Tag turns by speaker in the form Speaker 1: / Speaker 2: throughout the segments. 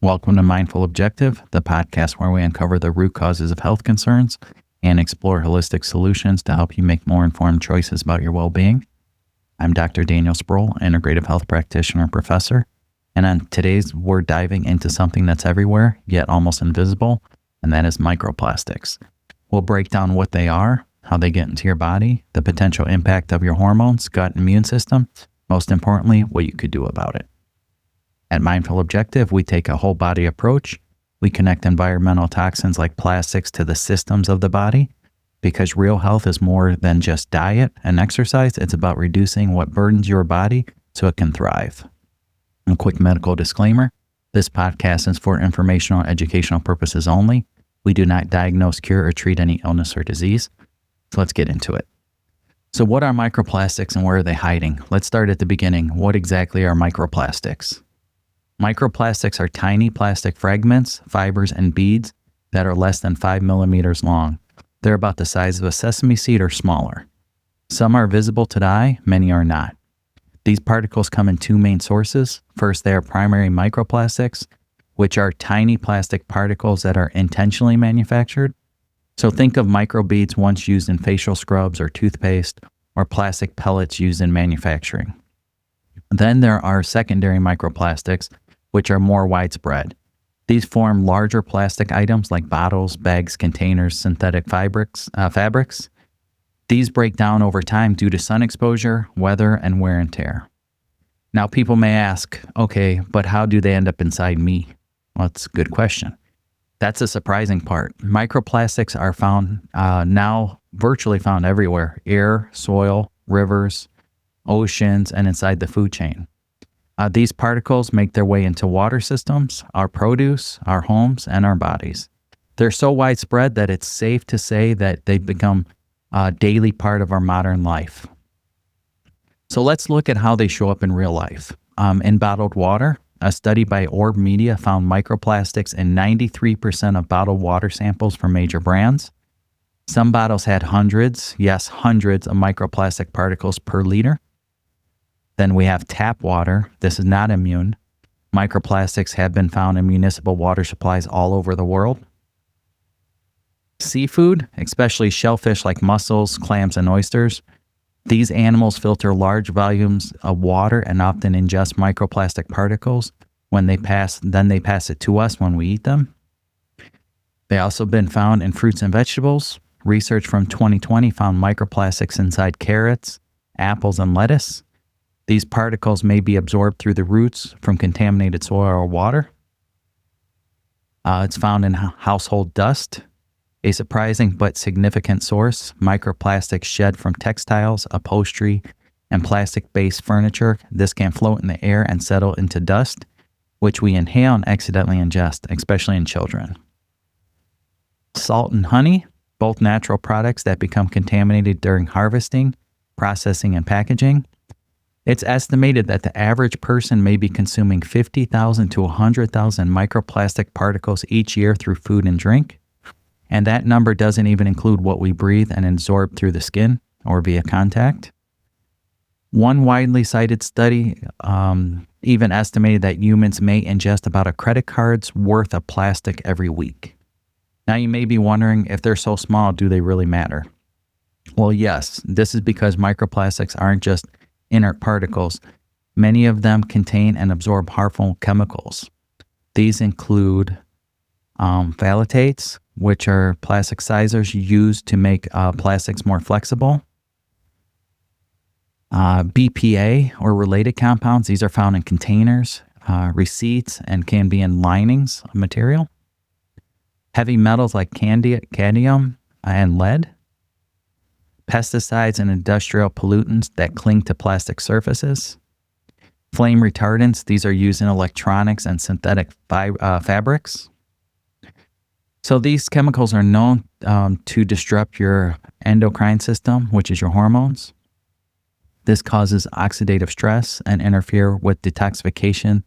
Speaker 1: Welcome to Mindful Objective, the podcast where we uncover the root causes of health concerns and explore holistic solutions to help you make more informed choices about your well-being. I'm Dr. Daniel Sproul, integrative health practitioner and professor, and on today's we're diving into something that's everywhere, yet almost invisible, and that is microplastics. We'll break down what they are, how they get into your body, the potential impact of your hormones, gut, and immune system, most importantly, what you could do about it. At Mindful Objective, we take a whole body approach. We connect environmental toxins like plastics to the systems of the body because real health is more than just diet and exercise. It's about reducing what burdens your body so it can thrive. A quick medical disclaimer. This podcast is for informational and educational purposes only. We do not diagnose, cure, or treat any illness or disease. So let's get into it. So what are microplastics and where are they hiding? Let's start at the beginning. What exactly are microplastics? Microplastics are tiny plastic fragments, fibers, and beads that are less than 5 millimeters long. They're about the size of a sesame seed or smaller. Some are visible to the eye, many are not. These particles come in two main sources. First, they are primary microplastics, which are tiny plastic particles that are intentionally manufactured. So think of microbeads once used in facial scrubs or toothpaste, or plastic pellets used in manufacturing. Then there are secondary microplastics, which are more widespread. These form larger plastic items like bottles, bags, containers, synthetic fabrics. These break down over time due to sun exposure, weather, and wear and tear. Now people may ask, okay, but how do they end up inside me? Well, that's a good question. That's a surprising part. Microplastics are found now virtually found everywhere: air, soil, rivers, oceans, and inside the food chain. These particles make their way into water systems, our produce, our homes, and our bodies. They're so widespread that it's safe to say that they've become a daily part of our modern life. So let's look at how they show up in real life. In bottled water, a study by Orb Media found microplastics in 93% of bottled water samples from major brands. Some bottles had hundreds, yes, hundreds of microplastic particles per liter. Then we have tap water. This is not immune. Microplastics have been found in municipal water supplies all over the world. Seafood, especially shellfish like mussels, clams, and oysters. These animals filter large volumes of water and often ingest microplastic particles. Then they pass it to us when we eat them. They also been found in fruits and vegetables. Research from 2020 found microplastics inside carrots, apples, and lettuce. These particles may be absorbed through the roots from contaminated soil or water. It's found in household dust. A surprising but significant source, microplastics shed from textiles, upholstery, and plastic-based furniture. This can float in the air and settle into dust, which we inhale and accidentally ingest, especially in children. Salt and honey, both natural products that become contaminated during harvesting, processing, and packaging. It's estimated that the average person may be consuming 50,000 to 100,000 microplastic particles each year through food and drink. And that number doesn't even include what we breathe and absorb through the skin or via contact. One widely cited study even estimated that humans may ingest about a credit card's worth of plastic every week. Now you may be wondering, if they're so small, do they really matter? Well, yes, this is because microplastics aren't just inert particles. Many of them contain and absorb harmful chemicals. These include phthalates, which are plasticizers used to make plastics more flexible. BPA or related compounds, these are found in containers, receipts, and can be in linings of material. Heavy metals like cadmium and lead. Pesticides and industrial pollutants that cling to plastic surfaces. Flame retardants, these are used in electronics and synthetic fabrics. So these chemicals are known to disrupt your endocrine system, which is your hormones. This causes oxidative stress and interfere with detoxification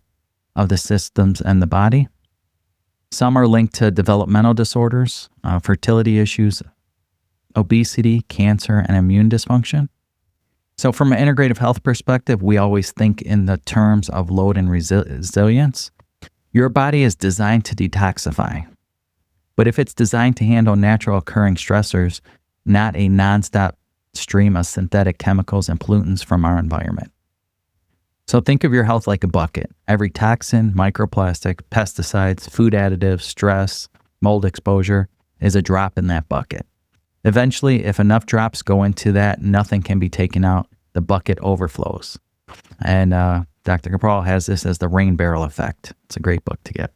Speaker 1: of the systems and the body. Some are linked to developmental disorders, fertility issues, obesity, cancer, and immune dysfunction. So from an integrative health perspective, we always think in the terms of load and resilience. Your body is designed to detoxify, but if it's designed to handle natural occurring stressors, not a nonstop stream of synthetic chemicals and pollutants from our environment. So think of your health like a bucket. Every toxin, microplastic, pesticides, food additives, stress, mold exposure is a drop in that bucket. Eventually, if enough drops go into that, nothing can be taken out. The bucket overflows. And Dr. Capral has this as the rain barrel effect. It's a great book to get.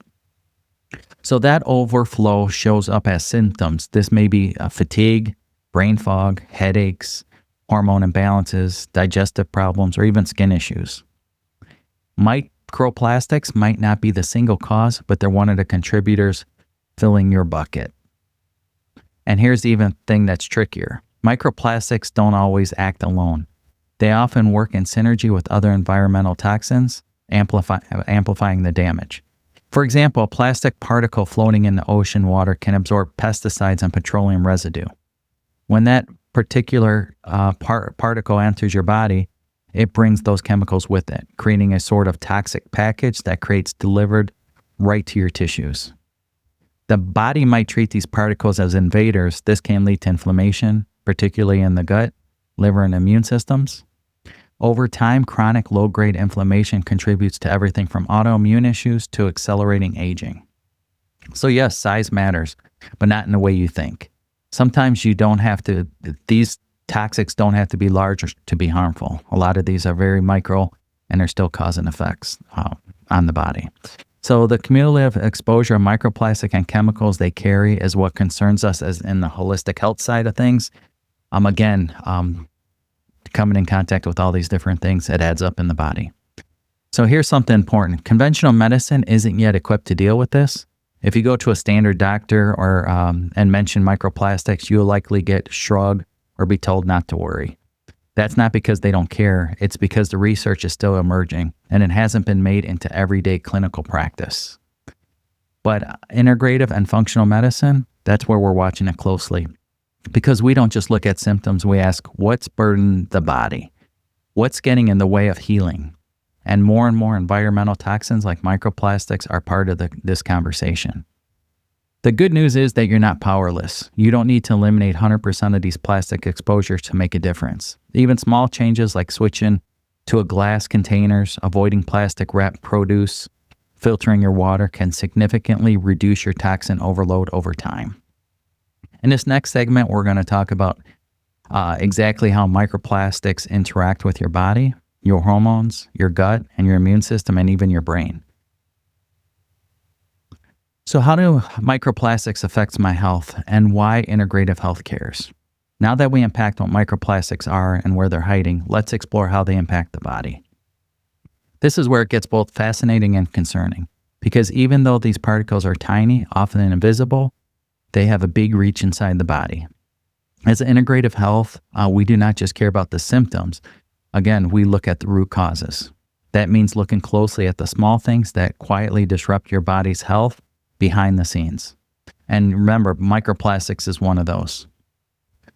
Speaker 1: So that overflow shows up as symptoms. This may be fatigue, brain fog, headaches, hormone imbalances, digestive problems, or even skin issues. Microplastics might not be the single cause, but they're one of the contributors filling your bucket. And here's the even thing that's trickier. Microplastics don't always act alone. They often work in synergy with other environmental toxins, amplifying the damage. For example, a plastic particle floating in the ocean water can absorb pesticides and petroleum residue. When that particular particle enters your body, it brings those chemicals with it, creating a sort of toxic package that creates delivered right to your tissues. The body might treat these particles as invaders. This can lead to inflammation, particularly in the gut, liver, and immune systems. Over time, chronic low-grade inflammation contributes to everything from autoimmune issues to accelerating aging. So yes, size matters, but not in the way you think. Sometimes these toxics don't have to be large to be harmful. A lot of these are very micro and are still causing effects on the body. So the cumulative exposure of microplastic and chemicals they carry is what concerns us as in the holistic health side of things. Coming in contact with all these different things, it adds up in the body. So here's something important. Conventional medicine isn't yet equipped to deal with this. If you go to a standard doctor or and mention microplastics, you'll likely get shrugged or be told not to worry. That's not because they don't care. It's because the research is still emerging and it hasn't been made into everyday clinical practice. But integrative and functional medicine, that's where we're watching it closely. Because we don't just look at symptoms, we ask what's burdened the body? What's getting in the way of healing? And more environmental toxins like microplastics are part of this conversation. The good news is that you're not powerless. You don't need to eliminate 100% of these plastic exposures to make a difference. Even small changes like switching to a glass containers, avoiding plastic wrapped produce, filtering your water can significantly reduce your toxin overload over time. In this next segment, we're going to talk about exactly how microplastics interact with your body, your hormones, your gut, and your immune system, and even your brain. So how do microplastics affect my health and why integrative health cares? Now that we unpacked what microplastics are and where they're hiding, let's explore how they impact the body. This is where it gets both fascinating and concerning, because even though these particles are tiny, often invisible, they have a big reach inside the body. As integrative health, we do not just care about the symptoms. Again, we look at the root causes. That means looking closely at the small things that quietly disrupt your body's health behind the scenes. And remember, microplastics is one of those.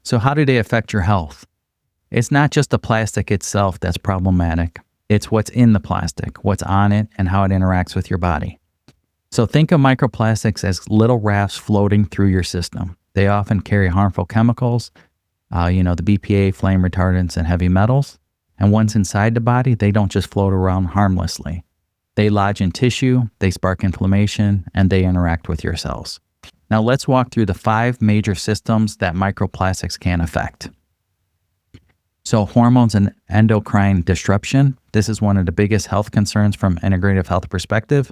Speaker 1: So how do they affect your health? It's not just the plastic itself that's problematic. It's what's in the plastic, what's on it, and how it interacts with your body. So think of microplastics as little rafts floating through your system. They often carry harmful chemicals, the BPA, flame retardants, and heavy metals. And once inside the body, they don't just float around harmlessly. They lodge in tissue, they spark inflammation, and they interact with your cells. Now let's walk through the 5 major systems that microplastics can affect. So hormones and endocrine disruption. This is one of the biggest health concerns from integrative health perspective.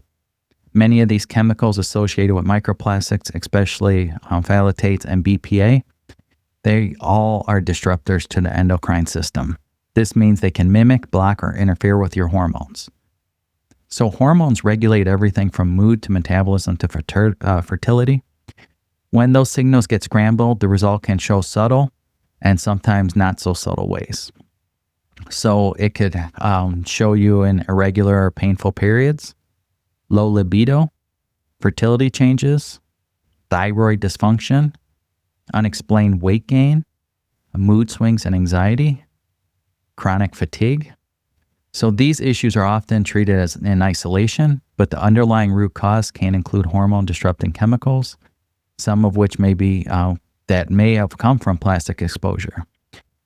Speaker 1: Many of these chemicals associated with microplastics, especially phthalates and BPA, they all are disruptors to the endocrine system. This means they can mimic, block, or interfere with your hormones. So hormones regulate everything from mood to metabolism to fertility. When those signals get scrambled, the result can show subtle and sometimes not so subtle ways. So it could show you in irregular or painful periods, low libido, fertility changes, thyroid dysfunction, unexplained weight gain, mood swings and anxiety, chronic fatigue, So these issues are often treated as in isolation, but the underlying root cause can include hormone disrupting chemicals, some of which that may have come from plastic exposure.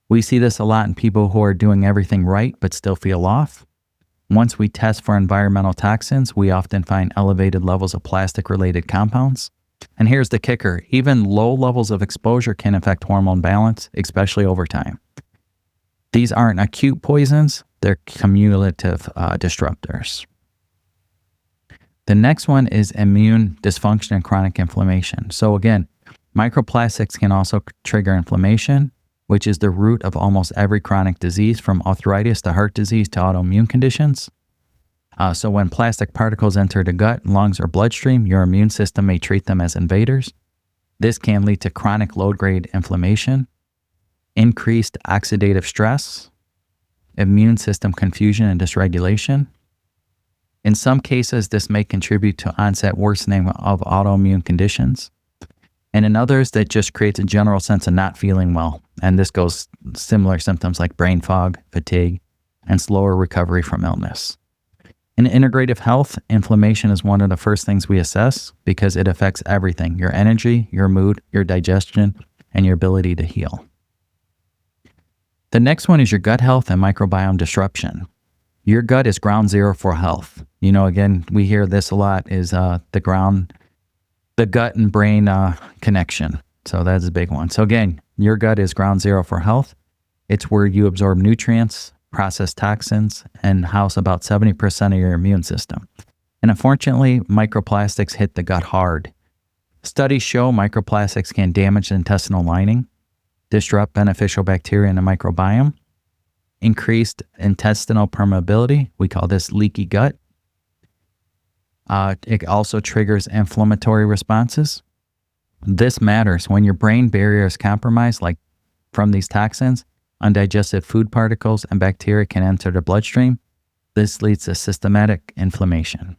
Speaker 1: We see this a lot in people who are doing everything right but still feel off. Once we test for environmental toxins, we often find elevated levels of plastic-related compounds. And here's the kicker: even low levels of exposure can affect hormone balance, especially over time. These aren't acute poisons, they're cumulative disruptors. The next one is immune dysfunction and chronic inflammation. So again, microplastics can also trigger inflammation, which is the root of almost every chronic disease, from arthritis to heart disease to autoimmune conditions. So when plastic particles enter the gut, lungs, or bloodstream, your immune system may treat them as invaders. This can lead to chronic low-grade inflammation, increased oxidative stress, immune system confusion and dysregulation. In some cases, this may contribute to onset worsening of autoimmune conditions. And in others, that just creates a general sense of not feeling well. And this goes similar symptoms like brain fog, fatigue, and slower recovery from illness. In integrative health, inflammation is one of the first things we assess because it affects everything: your energy, your mood, your digestion, and your ability to heal. The next one is your gut health and microbiome disruption. Your gut is ground zero for health. Again, we hear this a lot, is the gut and brain connection. So that's a big one. So again, your gut is ground zero for health. It's where you absorb nutrients, process toxins, and house about 70% of your immune system. And unfortunately, microplastics hit the gut hard. Studies show microplastics can damage the intestinal lining, disrupt beneficial bacteria in the microbiome, increased intestinal permeability. We call this leaky gut. It also triggers inflammatory responses. This matters when your brain barrier is compromised, like from these toxins. Undigested food particles and bacteria can enter the bloodstream. This leads to systematic inflammation.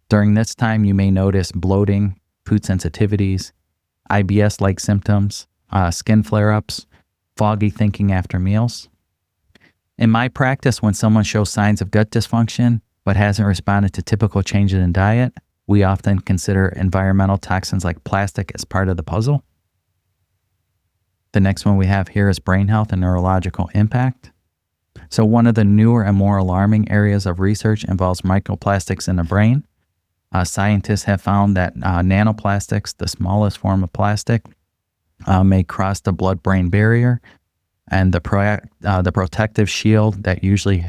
Speaker 1: During this time, you may notice bloating, food sensitivities, IBS-like symptoms, skin flare-ups, foggy thinking after meals. In my practice, when someone shows signs of gut dysfunction but hasn't responded to typical changes in diet, we often consider environmental toxins like plastic as part of the puzzle. The next one we have here is brain health and neurological impact. So one of the newer and more alarming areas of research involves microplastics in the brain. Scientists have found that nanoplastics, the smallest form of plastic, may cross the blood-brain barrier, and the protective shield that usually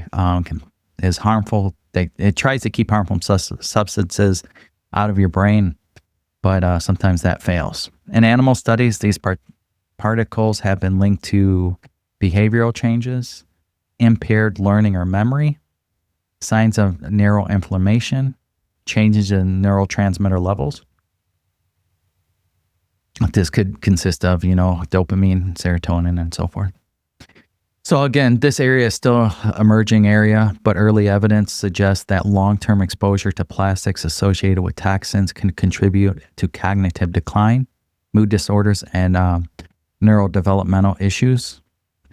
Speaker 1: is harmful. It tries to keep harmful substances out of your brain, but sometimes that fails. In animal studies, these particles have been linked to behavioral changes, impaired learning or memory, signs of neuroinflammation, changes in neurotransmitter levels. This could consist of, dopamine, serotonin, and so forth. So again, this area is still an emerging area, but early evidence suggests that long-term exposure to plastics associated with toxins can contribute to cognitive decline, mood disorders, and neurodevelopmental issues.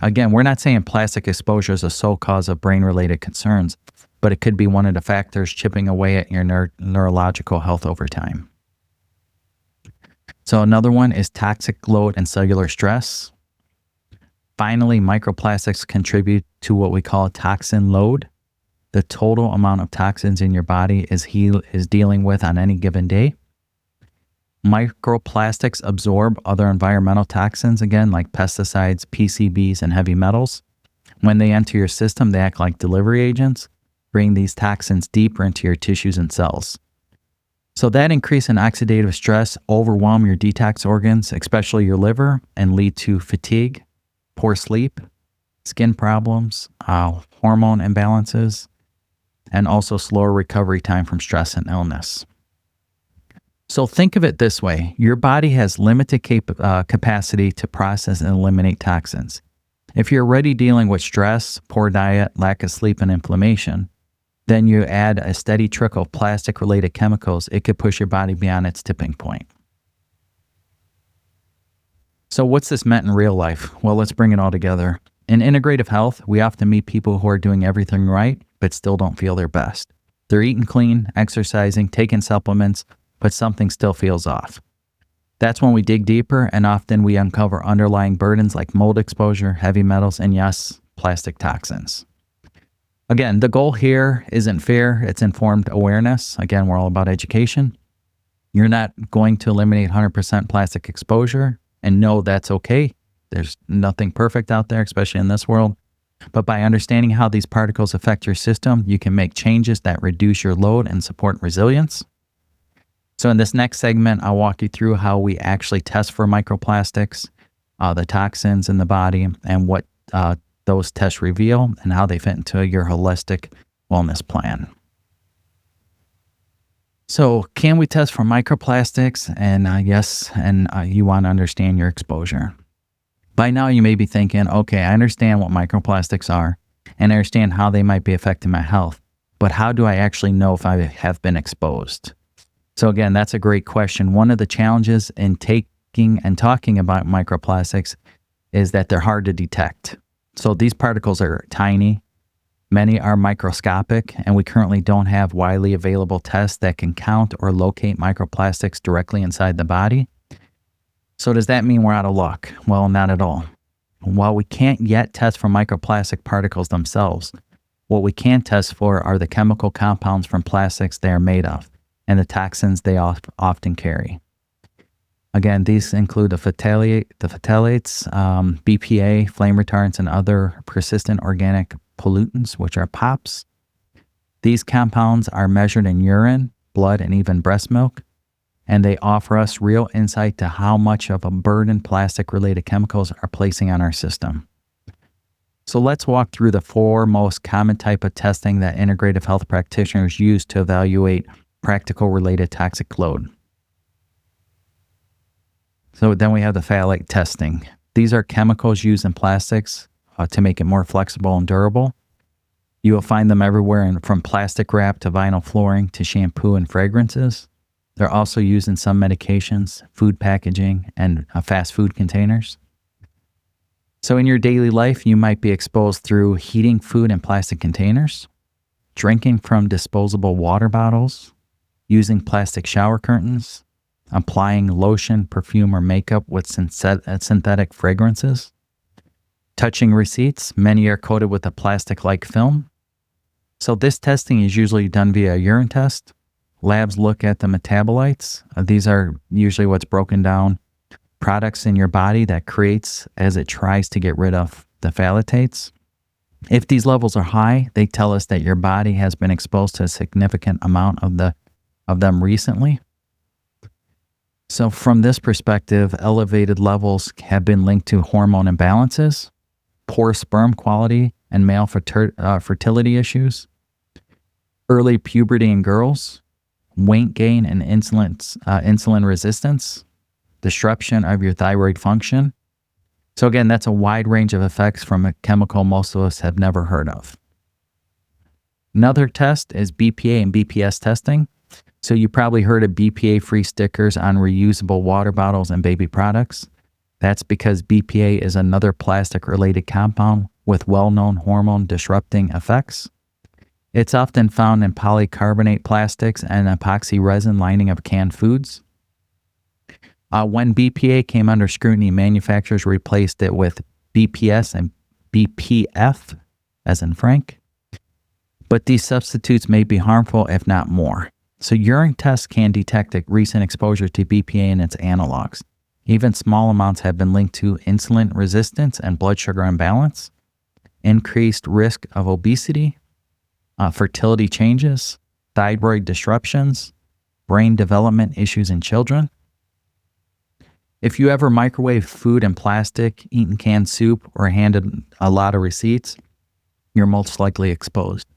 Speaker 1: Again, we're not saying plastic exposure is a sole cause of brain-related concerns, but it could be one of the factors chipping away at your neurological health over time. So another one is toxic load and cellular stress. Finally, microplastics contribute to what we call toxin load, the total amount of toxins in your body is dealing with on any given day. Microplastics absorb other environmental toxins, again, like pesticides, PCBs, and heavy metals. When they enter your system, they act like delivery agents, bringing these toxins deeper into your tissues and cells. So that increase in oxidative stress overwhelm your detox organs, especially your liver, and lead to fatigue, poor sleep, skin problems, hormone imbalances, and also slower recovery time from stress and illness. So think of it this way. Your body has limited capacity to process and eliminate toxins. If you're already dealing with stress, poor diet, lack of sleep, and inflammation, then you add a steady trickle of plastic-related chemicals, it could push your body beyond its tipping point. So what's this meant in real life? Well, let's bring it all together. In integrative health, we often meet people who are doing everything right, but still don't feel their best. They're eating clean, exercising, taking supplements, but something still feels off. That's when we dig deeper, and often we uncover underlying burdens like mold exposure, heavy metals, and yes, plastic toxins. Again, the goal here isn't fear, it's informed awareness. Again, we're all about education. You're not going to eliminate 100% plastic exposure, and no, that's okay. There's nothing perfect out there, especially in this world. But by understanding how these particles affect your system, you can make changes that reduce your load and support resilience. So in this next segment, I'll walk you through how we actually test for microplastics, the toxins in the body, and what those tests reveal and how they fit into your holistic wellness plan. So can we test for microplastics? And yes, you want to understand your exposure. By now, you may be thinking, okay, I understand what microplastics are and I understand how they might be affecting my health, but how do I actually know if I have been exposed? So again, that's a great question. One of the challenges in taking and talking about microplastics is that they're hard to detect. So these particles are tiny, many are microscopic, and we currently don't have widely available tests that can count or locate microplastics directly inside the body. So does that mean we're out of luck? Well, not at all. While we can't yet test for microplastic particles themselves, what we can test for are the chemical compounds from plastics they are made of and the toxins they often carry. Again, these include the phthalates, BPA, flame retardants, and other persistent organic pollutants, which are POPs. These compounds are measured in urine, blood, and even breast milk, and they offer us real insight to how much of a burden plastic-related chemicals are placing on our system. So let's walk through the 4 most common type of testing that integrative health practitioners use to evaluate practical related toxic load. So then we have the phthalate testing. These are chemicals used in plastics to make it more flexible and durable. You will find them everywhere, from plastic wrap to vinyl flooring to shampoo and fragrances. They're also used in some medications, food packaging, and fast food containers. So in your daily life, you might be exposed through heating food in plastic containers, drinking from disposable water bottles, using plastic shower curtains, applying lotion, perfume, or makeup with synthetic fragrances, touching receipts. Many are coated with a plastic-like film. So this testing is usually done via a urine test. Labs look at the metabolites. These are usually what's broken down products in your body that creates as it tries to get rid of the phthalates. If these levels are high, they tell us that your body has been exposed to a significant amount of them recently. So from this perspective, elevated levels have been linked to hormone imbalances, poor sperm quality, and male fertility issues, early puberty in girls, weight gain and insulin resistance, disruption of your thyroid function. So again, that's a wide range of effects from a chemical most of us have never heard of. Another test is BPA and BPS testing. So you probably heard of BPA-free stickers on reusable water bottles and baby products. That's because BPA is another plastic-related compound with well-known hormone-disrupting effects. It's often found in polycarbonate plastics and epoxy resin lining of canned foods. When BPA came under scrutiny, manufacturers replaced it with BPS and BPF, as in Frank. But these substitutes may be harmful, if not more. So urine tests can detect a recent exposure to BPA and its analogs. Even small amounts have been linked to insulin resistance and blood sugar imbalance, increased risk of obesity, fertility changes, thyroid disruptions, brain development issues in children. If you ever microwave food in plastic, eaten canned soup, or handed a lot of receipts, you're most likely exposed.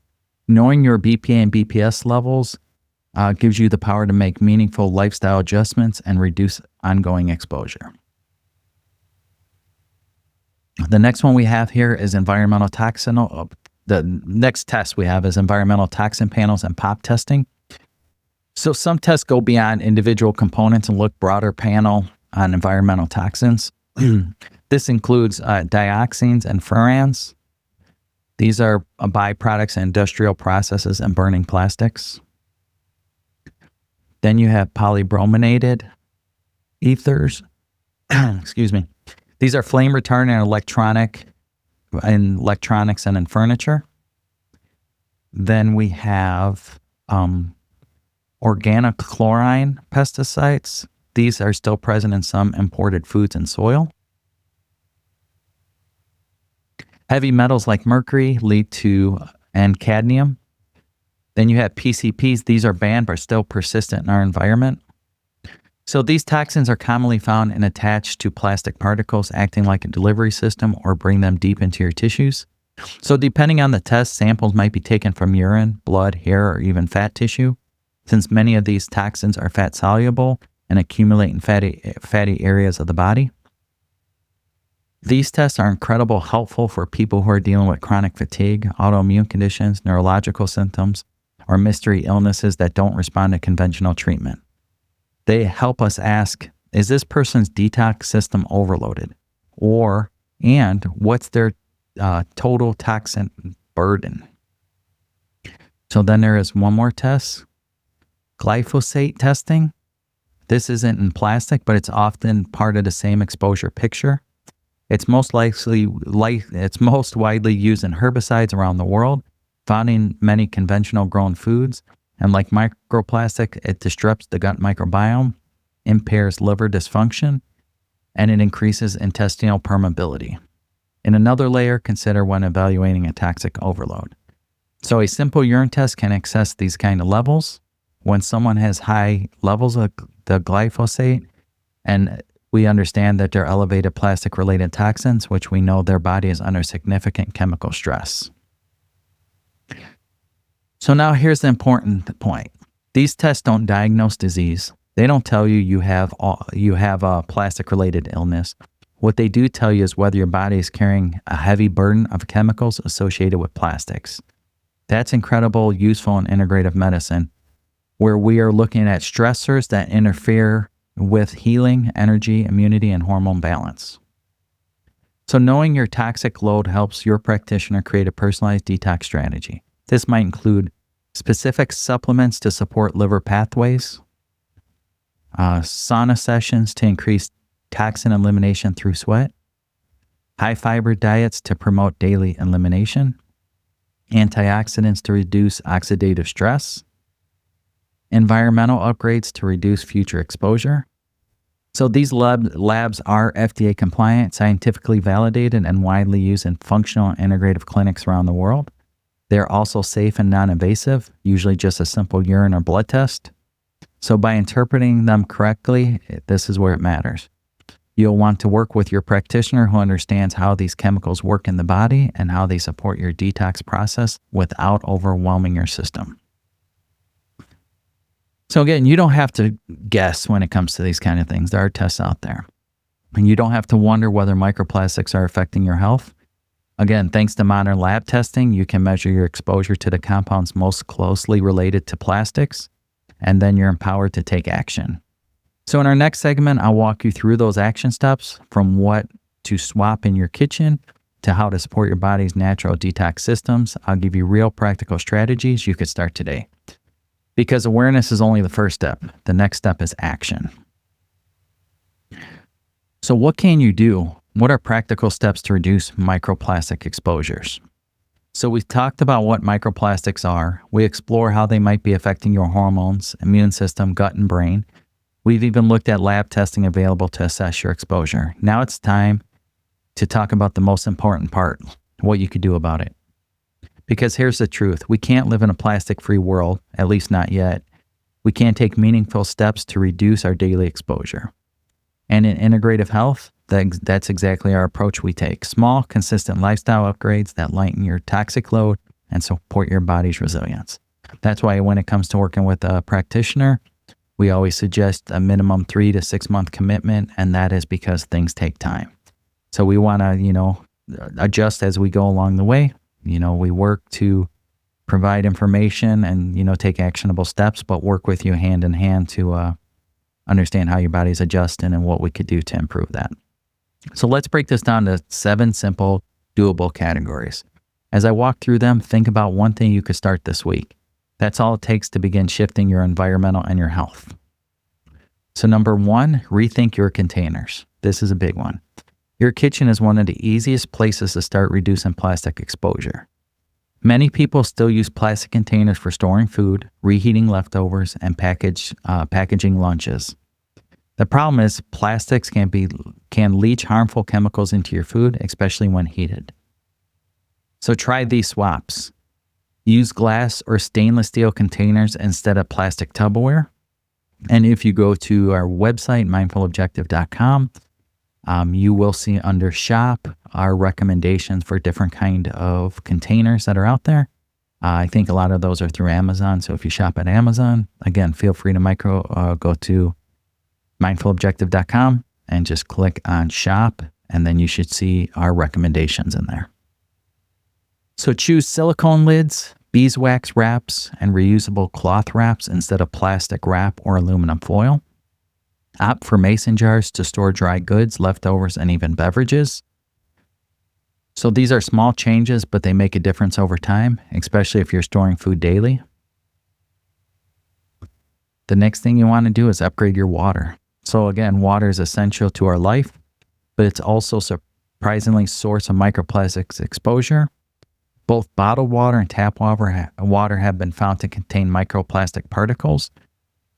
Speaker 1: Knowing your BPA and BPS levels gives you the power to make meaningful lifestyle adjustments and reduce ongoing exposure. The next one we have here is environmental toxin. The next test we have is environmental toxin panels and POP testing. So some tests go beyond individual components and look broader panel on environmental toxins. This includes dioxins and furans. These are byproducts of industrial processes and burning plastics. Then you have polybrominated ethers. Excuse me. These are flame retardant in electronics and in furniture. Then we have organochlorine pesticides. These are still present in some imported foods and soil. Heavy metals like mercury and cadmium. Then you have PCPs. These are banned but still persistent in our environment. So these toxins are commonly found and attached to plastic particles, acting like a delivery system or bring them deep into your tissues. So depending on the test, samples might be taken from urine, blood, hair, or even fat tissue. Since many of these toxins are fat soluble and accumulate in fatty areas of the body. These tests are incredibly helpful for people who are dealing with chronic fatigue, autoimmune conditions, neurological symptoms, or mystery illnesses that don't respond to conventional treatment. They help us ask, is this person's detox system overloaded? And what's their total toxin burden? So then there is one more test, glyphosate testing. This isn't in plastic, but it's often part of the same exposure picture. It's most widely used in herbicides around the world, found in many conventional grown foods. And like microplastic, it disrupts the gut microbiome, impairs liver dysfunction, and it increases intestinal permeability. In another layer, consider when evaluating a toxic overload. So a simple urine test can assess these kind of levels. When someone has high levels of the glyphosate, and we understand that they're elevated plastic-related toxins, which we know their body is under significant chemical stress. So now here's the important point. These tests don't diagnose disease. They don't tell you you have a plastic-related illness. What they do tell you is whether your body is carrying a heavy burden of chemicals associated with plastics. That's incredible, useful in integrative medicine, where we are looking at stressors that interfere with healing, energy, immunity, and hormone balance. So knowing your toxic load helps your practitioner create a personalized detox strategy. This might include specific supplements to support liver pathways, sauna sessions to increase toxin elimination through sweat, high fiber diets to promote daily elimination, antioxidants to reduce oxidative stress, environmental upgrades to reduce future exposure. So these labs are FDA compliant, scientifically validated, and widely used in functional and integrative clinics around the world. They're also safe and non-invasive, usually just a simple urine or blood test. So by interpreting them correctly, this is where it matters. You'll want to work with your practitioner who understands how these chemicals work in the body and how they support your detox process without overwhelming your system. So again, you don't have to guess when it comes to these kind of things. There are tests out there. And you don't have to wonder whether microplastics are affecting your health. Again, thanks to modern lab testing, you can measure your exposure to the compounds most closely related to plastics, and then you're empowered to take action. So in our next segment, I'll walk you through those action steps, from what to swap in your kitchen to how to support your body's natural detox systems. I'll give you real practical strategies you could start today. Because awareness is only the first step. The next step is action. So what can you do? What are practical steps to reduce microplastic exposures? So we've talked about what microplastics are. We explore how they might be affecting your hormones, immune system, gut, and brain. We've even looked at lab testing available to assess your exposure. Now it's time to talk about the most important part, what you could do about it. Because here's the truth. We can't live in a plastic-free world, at least not yet. We can't take meaningful steps to reduce our daily exposure. And in integrative health, that's exactly our approach we take. Small, consistent lifestyle upgrades that lighten your toxic load and support your body's resilience. That's why when it comes to working with a practitioner, we always suggest a minimum 3 to 6 month commitment, and that is because things take time. So we want to, adjust as we go along the way. We work to provide information and, take actionable steps, but work with you hand in hand to understand how your body's adjusting and what we could do to improve that. So let's break this down to 7 simple, doable categories. As I walk through them, think about one thing you could start this week. That's all it takes to begin shifting your environmental and your health. So number 1, rethink your containers. This is a big one. Your kitchen is one of the easiest places to start reducing plastic exposure. Many people still use plastic containers for storing food, reheating leftovers, and packaging lunches. The problem is plastics can leach harmful chemicals into your food, especially when heated. So try these swaps. Use glass or stainless steel containers instead of plastic Tupperware. And if you go to our website, mindfulobjective.com, you will see under shop our recommendations for different kind of containers that are out there. I think a lot of those are through Amazon. So if you shop at Amazon, again, feel free to go to mindfulobjective.com and just click on shop, and then you should see our recommendations in there. So choose silicone lids, beeswax wraps, and reusable cloth wraps instead of plastic wrap or aluminum foil. Opt for mason jars to store dry goods, leftovers, and even beverages. So these are small changes, but they make a difference over time, especially if you're storing food daily. The next thing you want to do is upgrade your water. So again, water is essential to our life, but it's also surprisingly source of microplastics exposure. Both bottled water and tap water have been found to contain microplastic particles.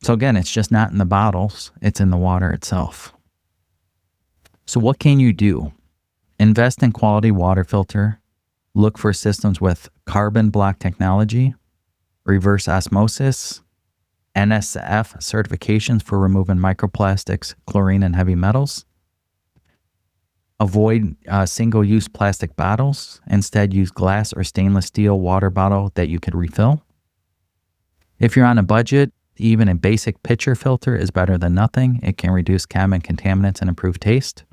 Speaker 1: So again, it's just not in the bottles, it's in the water itself. So what can you do? Invest in quality water filter. Look for systems with carbon block technology, reverse osmosis, NSF certifications for removing microplastics, chlorine, and heavy metals. Avoid single-use plastic bottles. Instead, use glass or stainless steel water bottle that you could refill. If you're on a budget, even a basic pitcher filter is better than nothing. It can reduce common contaminants and improve taste.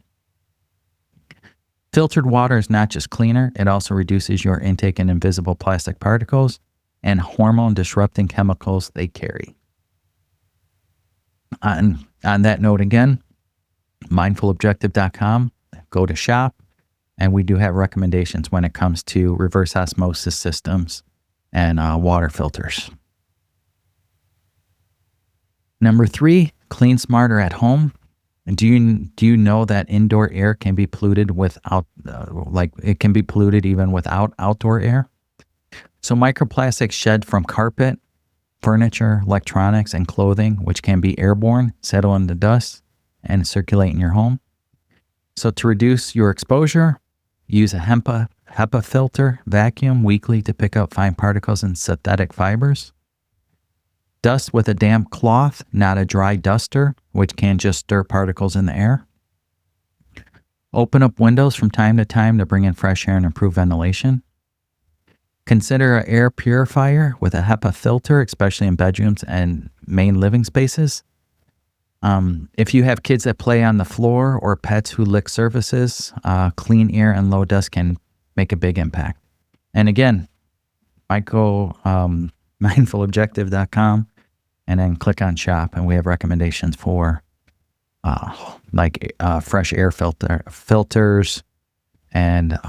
Speaker 1: Filtered water is not just cleaner, it also reduces your intake of invisible plastic particles and hormone-disrupting chemicals they carry. On that note again, mindfulobjective.com, go to shop, and we do have recommendations when it comes to reverse osmosis systems and water filters. Number 3, clean smarter at home. Do you know that indoor air can be polluted it can be polluted even without outdoor air? So microplastics shed from carpet, furniture, electronics, and clothing, which can be airborne, settle in the dust, and circulate in your home. So to reduce your exposure, use a HEPA filter vacuum weekly to pick up fine particles and synthetic fibers. Dust with a damp cloth, not a dry duster, which can just stir particles in the air. Open up windows from time to time to bring in fresh air and improve ventilation. Consider an air purifier with a HEPA filter, especially in bedrooms and main living spaces. If you have kids that play on the floor or pets who lick surfaces, clean air and low dust can make a big impact. And again, mindfulobjective.com, and then click on shop, and we have recommendations for fresh air filters and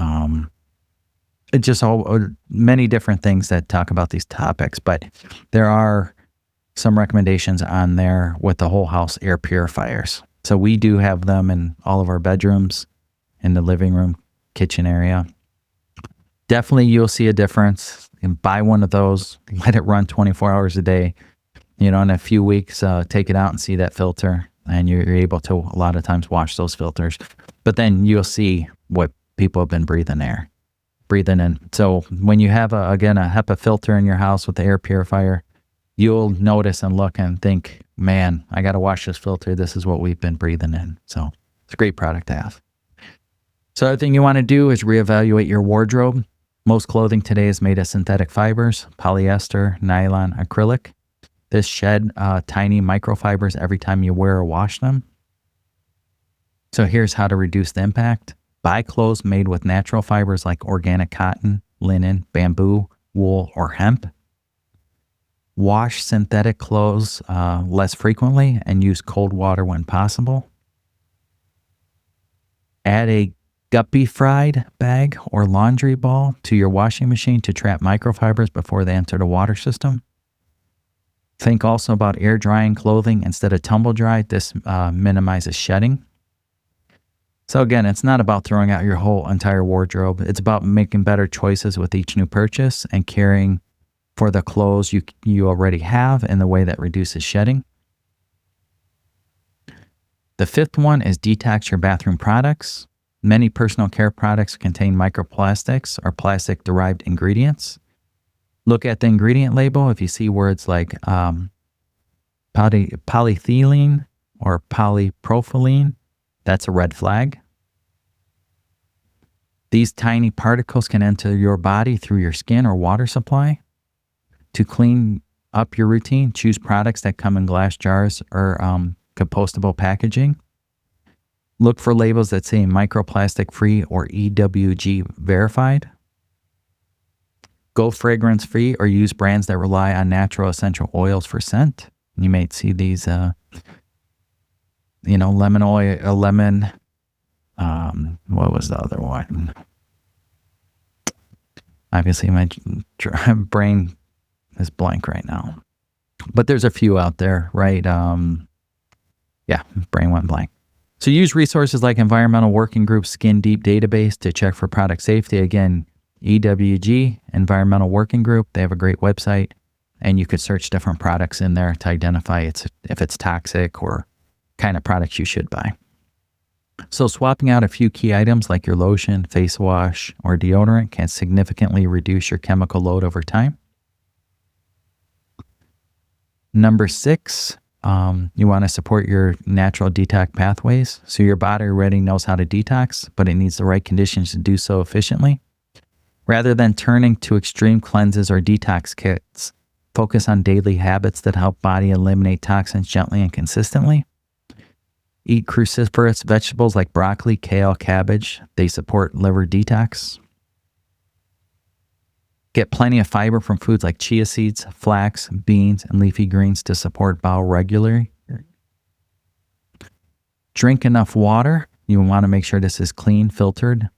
Speaker 1: just many different things that talk about these topics. But there are some recommendations on there with the whole house air purifiers. So we do have them in all of our bedrooms, in the living room, kitchen area. Definitely you'll see a difference. You can buy one of those, let it run 24 hours a day. In a few weeks, take it out and see that filter, and you're able to a lot of times wash those filters. But then you'll see what people have been breathing in. So when you have a HEPA filter in your house with the air purifier, you'll notice and look and think, man, I got to wash this filter. This is what we've been breathing in. So it's a great product to have. So the other thing you want to do is reevaluate your wardrobe. Most clothing today is made of synthetic fibers, polyester, nylon, acrylic. This shed tiny microfibers every time you wear or wash them. So here's how to reduce the impact. Buy clothes made with natural fibers like organic cotton, linen, bamboo, wool, or hemp. Wash synthetic clothes less frequently and use cold water when possible. Add a guppy fried bag or laundry ball to your washing machine to trap microfibers before they enter the water system. Think also about air drying clothing instead of tumble dry. This minimizes shedding. So again, it's not about throwing out your whole entire wardrobe. It's about making better choices with each new purchase and caring for the clothes you already have in the way that reduces shedding. The fifth one is detox your bathroom products. Many personal care products contain microplastics or plastic-derived ingredients. Look at the ingredient label. If you see words like polyethylene or polypropylene, that's a red flag. These tiny particles can enter your body through your skin or water supply. To clean up your routine, choose products that come in glass jars or compostable packaging. Look for labels that say microplastic free or EWG verified. Go fragrance free or use brands that rely on natural essential oils for scent. You may see these, lemon oil, what was the other one? Obviously, my brain is blank right now. But there's a few out there, right? Brain went blank. So use resources like Environmental Working Group's Skin Deep database to check for product safety. Again, EWG, Environmental Working Group, they have a great website, and you could search different products in there to identify if it's toxic or kind of products you should buy. So swapping out a few key items like your lotion, face wash, or deodorant can significantly reduce your chemical load over time. Number 6, you want to support your natural detox pathways. So your body already knows how to detox, but it needs the right conditions to do so efficiently. Rather than turning to extreme cleanses or detox kits, focus on daily habits that help body eliminate toxins gently and consistently. Eat cruciferous vegetables like broccoli, kale, cabbage. They support liver detox. Get plenty of fiber from foods like chia seeds, flax, beans, and leafy greens to support bowel regularly. Drink enough water. You want to make sure this is clean, filtered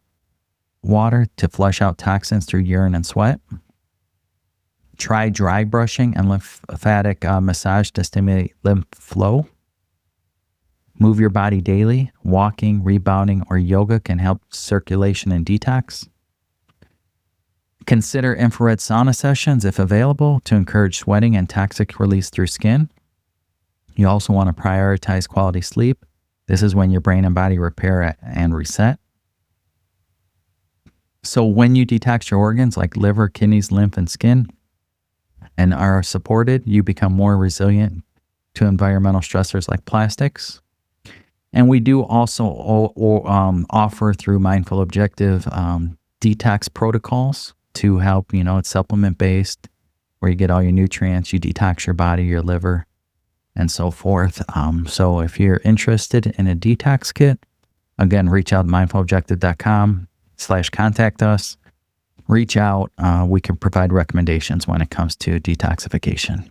Speaker 1: water to flush out toxins through urine and sweat. Try dry brushing and lymphatic massage to stimulate lymph flow. Move your body daily. Walking, rebounding, or yoga can help circulation and detox. Consider infrared sauna sessions if available to encourage sweating and toxic release through skin. You also want to prioritize quality sleep. This is when your brain and body repair and reset. So when you detox your organs like liver, kidneys, lymph, and skin and are supported, you become more resilient to environmental stressors like plastics. And we do also offer through Mindful Objective detox protocols to help, it's supplement-based, where you get all your nutrients, you detox your body, your liver, and so forth. So if you're interested in a detox kit, again, reach out to mindfulobjective.com/contact us. Reach out. We can provide recommendations when it comes to detoxification.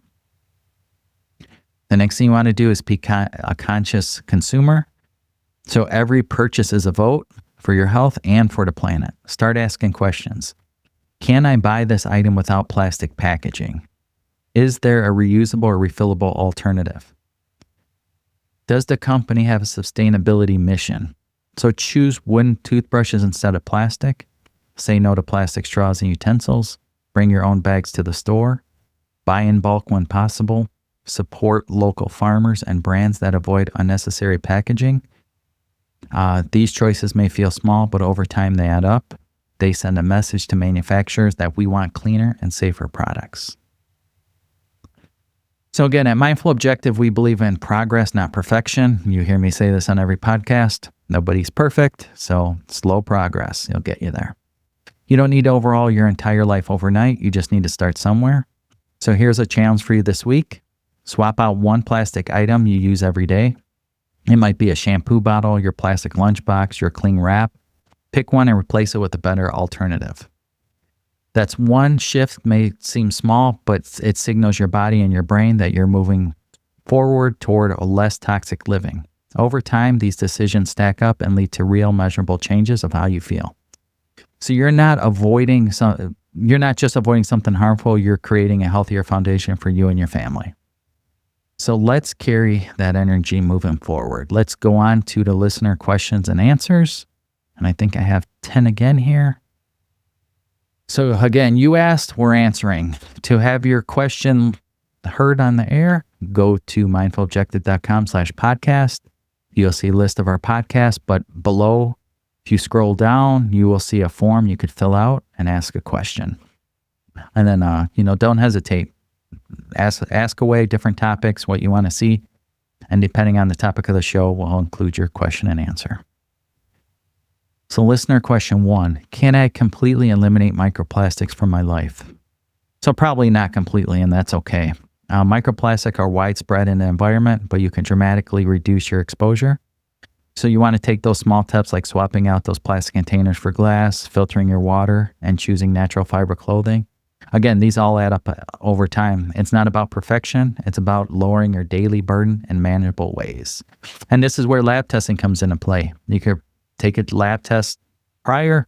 Speaker 1: The next thing you want to do is be a conscious consumer. So every purchase is a vote for your health and for the planet. Start asking questions. Can I buy this item without plastic packaging? Is there a reusable or refillable alternative? Does the company have a sustainability mission? So choose wooden toothbrushes instead of plastic. Say no to plastic straws and utensils. Bring your own bags to the store. Buy in bulk when possible. Support local farmers and brands that avoid unnecessary packaging. These choices may feel small, but over time they add up. They send a message to manufacturers that we want cleaner and safer products. So again, at Mindful Objective, we believe in progress, not perfection. You hear me say this on every podcast. Nobody's perfect, so slow progress. It'll get you there. You don't need to overhaul your entire life overnight. You just need to start somewhere. So here's a challenge for you this week. Swap out one plastic item you use every day. It might be a shampoo bottle, your plastic lunchbox, your cling wrap. Pick one and replace it with a better alternative. That's one shift, may seem small, but it signals your body and your brain that you're moving forward toward a less toxic living. Over time, these decisions stack up and lead to real measurable changes of how you feel. So you're not just avoiding something harmful, you're creating a healthier foundation for you and your family. So let's carry that energy moving forward. Let's go on to the listener questions and answers. And I think I have 10 again here. So again, you asked, we're answering. To have your question heard on the air, go to mindfulobjective.com/podcast. You'll see a list of our podcasts, but below, if you scroll down, you will see a form you could fill out and ask a question. And then, don't hesitate. Ask away different topics, what you want to see. And depending on the topic of the show, we'll include your question and answer. So listener question 1, can I completely eliminate microplastics from my life? So probably not completely, and that's okay. Microplastics are widespread in the environment, but you can dramatically reduce your exposure. So you want to take those small steps like swapping out those plastic containers for glass, filtering your water, and choosing natural fiber clothing. Again, these all add up over time. It's not about perfection. It's about lowering your daily burden in manageable ways. And this is where lab testing comes into play. You could take a lab test prior,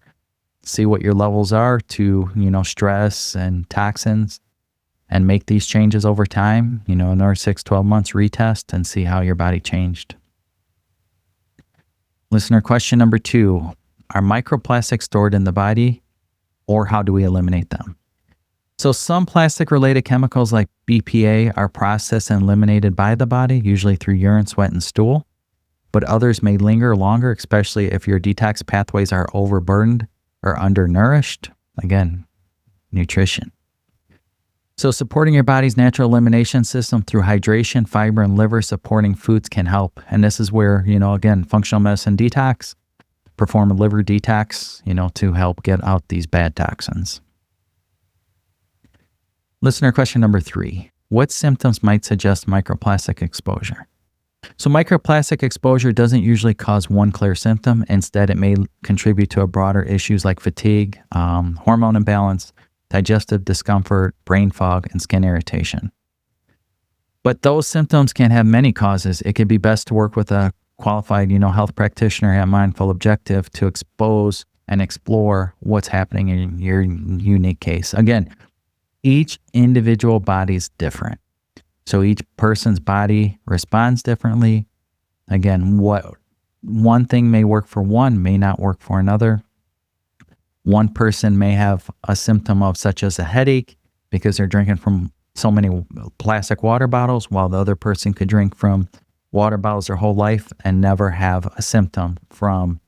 Speaker 1: see what your levels are to, stress and toxins, and make these changes over time, another 6-12 months retest and see how your body changed. Listener question number 2, are microplastics stored in the body, or how do we eliminate them? So some plastic-related chemicals like BPA are processed and eliminated by the body, usually through urine, sweat, and stool. But others may linger longer, especially if your detox pathways are overburdened or undernourished. Again, nutrition. So supporting your body's natural elimination system through hydration, fiber, and liver supporting foods can help. And this is where, again, functional medicine detox, perform a liver detox, to help get out these bad toxins. Listener question number 3, what symptoms might suggest microplastic exposure? So microplastic exposure doesn't usually cause one clear symptom. Instead, it may contribute to a broader issues like fatigue, hormone imbalance, digestive discomfort, brain fog, and skin irritation. But those symptoms can have many causes. It could be best to work with a qualified, health practitioner at Mindful Objective to expose and explore what's happening in your unique case. Again, each individual body is different. So each person's body responds differently. Again, what one thing may work for one may not work for another. One person may have a symptom of such as a headache because they're drinking from so many plastic water bottles, while the other person could drink from water bottles their whole life and never have a symptom from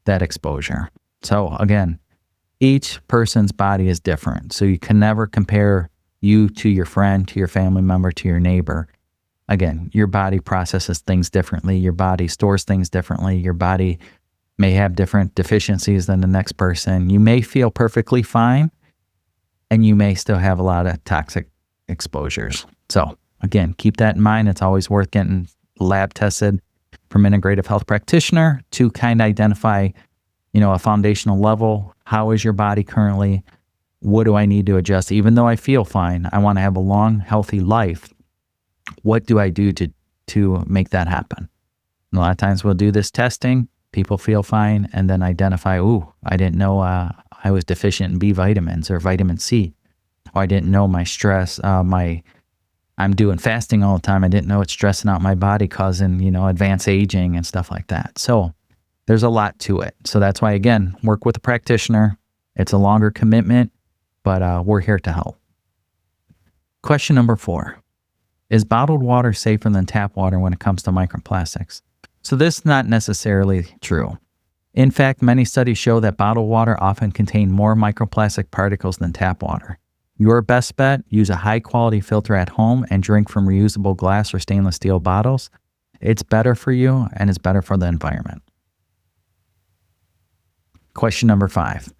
Speaker 1: that exposure. So again, each person's body is different. So you can never compare you to your friend, to your family member, to your neighbor. Again, your body processes things differently. Your body stores things differently. Your body may have different deficiencies than the next person. You may feel perfectly fine, and you may still have a lot of toxic exposures. So again, keep that in mind. It's always worth getting lab tested from an integrative health practitioner to kind of identify, a foundational level. How is your body currently? What do I need to adjust? Even though I feel fine, I want to have a long, healthy life. What do I do to make that happen? And a lot of times we'll do this testing. People feel fine and then identify, I didn't know I was deficient in B vitamins or vitamin C. Or I didn't know my stress, I'm doing fasting all the time. I didn't know it's stressing out my body, causing, advanced aging and stuff like that. So there's a lot to it. So that's why, again, work with a practitioner. It's a longer commitment, but we're here to help. Question number 4, is bottled water safer than tap water when it comes to microplastics? So this is not necessarily true. In fact, many studies show that bottled water often contain more microplastic particles than tap water. Your best bet, use a high-quality filter at home and drink from reusable glass or stainless steel bottles. It's better for you and it's better for the environment. Question number 5.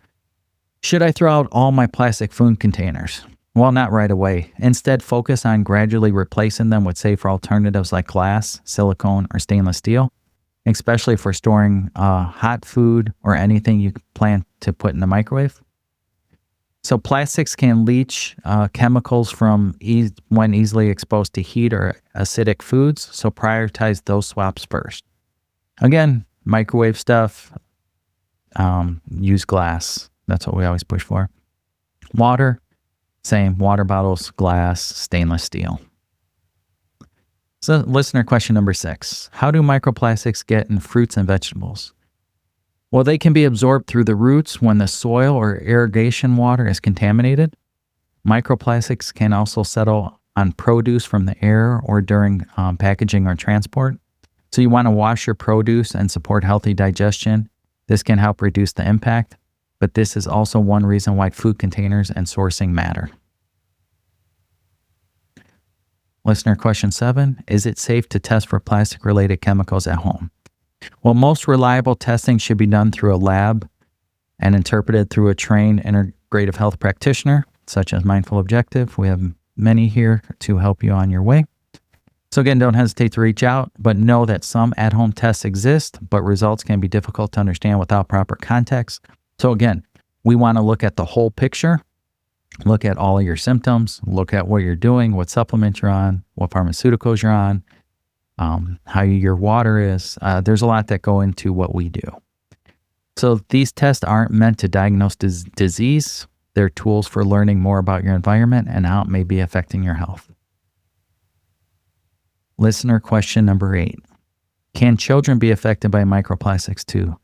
Speaker 1: Should I throw out all my plastic food containers? Well, not right away. Instead, focus on gradually replacing them with safer alternatives like glass, silicone, or stainless steel, especially for storing hot food or anything you plan to put in the microwave. So plastics can leach chemicals from when easily exposed to heat or acidic foods. So prioritize those swaps first. Again, microwave stuff, use glass. That's what we always push for. Water, same, water bottles, glass, stainless steel. So listener question number 6. How do microplastics get in fruits and vegetables? Well, they can be absorbed through the roots when the soil or irrigation water is contaminated. Microplastics can also settle on produce from the air or during packaging or transport. So you want to wash your produce and support healthy digestion. This can help reduce the impact, but this is also one reason why food containers and sourcing matter. Listener question 7, is it safe to test for plastic-related chemicals at home? Well, most reliable testing should be done through a lab and interpreted through a trained integrative health practitioner, such as Mindful Objective. We have many here to help you on your way. So again, don't hesitate to reach out, but know that some at-home tests exist, but results can be difficult to understand without proper context. So again, we want to look at the whole picture, look at all of your symptoms, look at what you're doing, what supplements you're on, what pharmaceuticals you're on, how your water is. There's a lot that go into what we do. So these tests aren't meant to diagnose disease. They're tools for learning more about your environment and how it may be affecting your health. Listener question number 8. Can children be affected by microplastics too?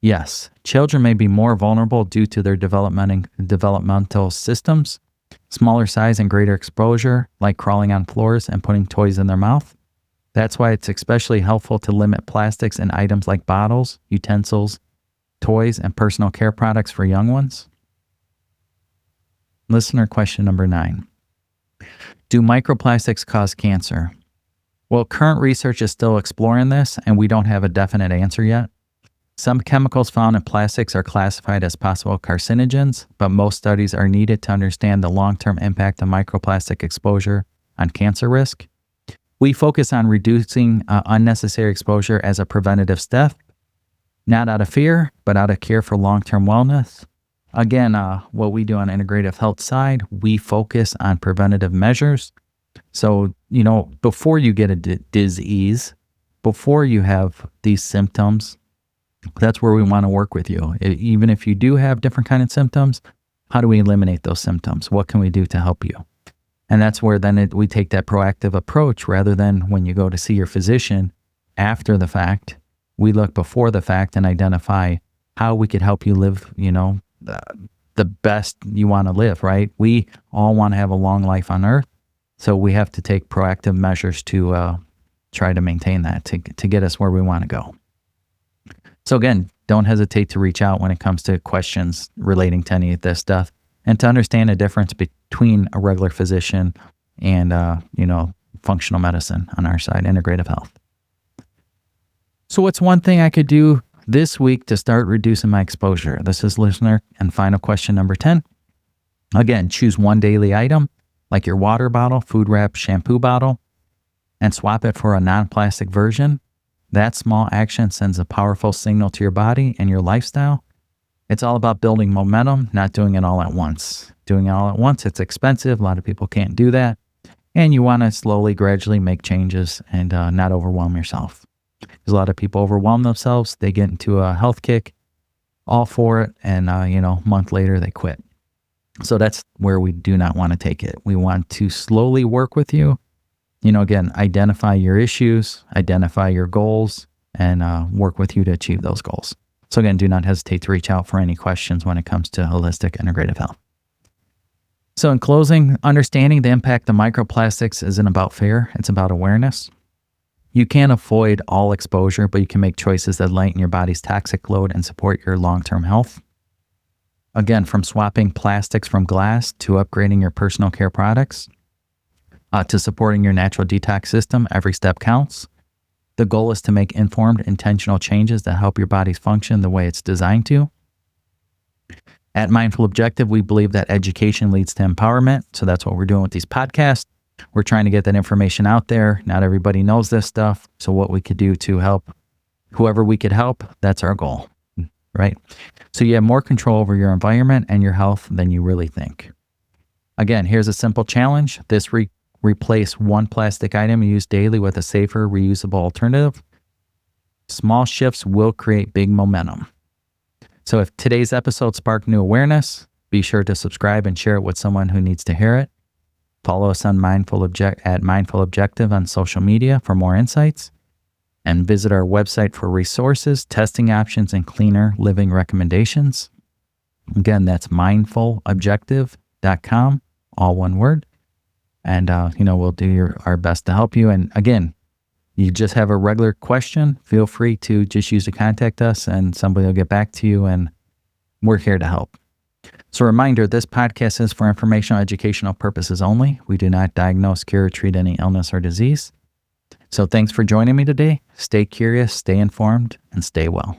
Speaker 1: Yes, children may be more vulnerable due to their developmental systems, smaller size and greater exposure, like crawling on floors and putting toys in their mouth. That's why it's especially helpful to limit plastics in items like bottles, utensils, toys, and personal care products for young ones. Listener question number 9. Do microplastics cause cancer? Well, current research is still exploring this, and we don't have a definite answer yet. Some chemicals found in plastics are classified as possible carcinogens, but most studies are needed to understand the long-term impact of microplastic exposure on cancer risk. We focus on reducing unnecessary exposure as a preventative step, not out of fear, but out of care for long-term wellness. Again, what we do on integrative health side, we focus on preventative measures. So, before you get a disease, before you have these symptoms, that's where we want to work with you. Even if you do have different kind of symptoms, how do we eliminate those symptoms? What can we do to help you? And that's where then we take that proactive approach rather than when you go to see your physician after the fact. We look before the fact and identify how we could help you live, the best you want to live, right? We all want to have a long life on earth. So we have to take proactive measures to try to maintain that, to get us where we want to go. So again, don't hesitate to reach out when it comes to questions relating to any of this stuff and to understand the difference between a regular physician and, functional medicine on our side, integrative health. So what's one thing I could do this week to start reducing my exposure? This is listener and final question number 10. Again, choose one daily item like your water bottle, food wrap, shampoo bottle, and swap it for a non-plastic version. That small action sends a powerful signal to your body and your lifestyle. It's all about building momentum, not doing it all at once. Doing it all at once, it's expensive. A lot of people can't do that. And you want to slowly, gradually make changes and not overwhelm yourself. Because a lot of people overwhelm themselves. They get into a health kick, all for it, and a month later they quit. So that's where we do not want to take it. We want to slowly work with you. Again, identify your issues, identify your goals, and work with you to achieve those goals. So again, do not hesitate to reach out for any questions when it comes to holistic integrative health. So in closing, understanding the impact of microplastics isn't about fear. It's about awareness. You can't avoid all exposure, but you can make choices that lighten your body's toxic load and support your long-term health. Again, from swapping plastics from glass to upgrading your personal care products, to supporting your natural detox system, every step counts. The goal is to make informed, intentional changes that help your body function the way it's designed to. At Mindful Objective, we believe that education leads to empowerment. So that's what we're doing with these podcasts. We're trying to get that information out there. Not everybody knows this stuff. So what we could do to help whoever we could help, that's our goal. right? So you have more control over your environment and your health than you really think. Again, here's a simple challenge. Replace one plastic item you use daily with a safer, reusable alternative. Small shifts will create big momentum. So if today's episode sparked new awareness, be sure to subscribe and share it with someone who needs to hear it. Follow us on Mindful Objective on social media for more insights. And visit our website for resources, testing options, and cleaner living recommendations. Again, that's mindfulobjective.com, all one word. And, we'll do our best to help you. And again, you just have a regular question, feel free to just use to contact us and somebody will get back to you, and we're here to help. So a reminder, this podcast is for informational, educational purposes only. We do not diagnose, cure, or treat any illness or disease. So thanks for joining me today. Stay curious, stay informed, and stay well.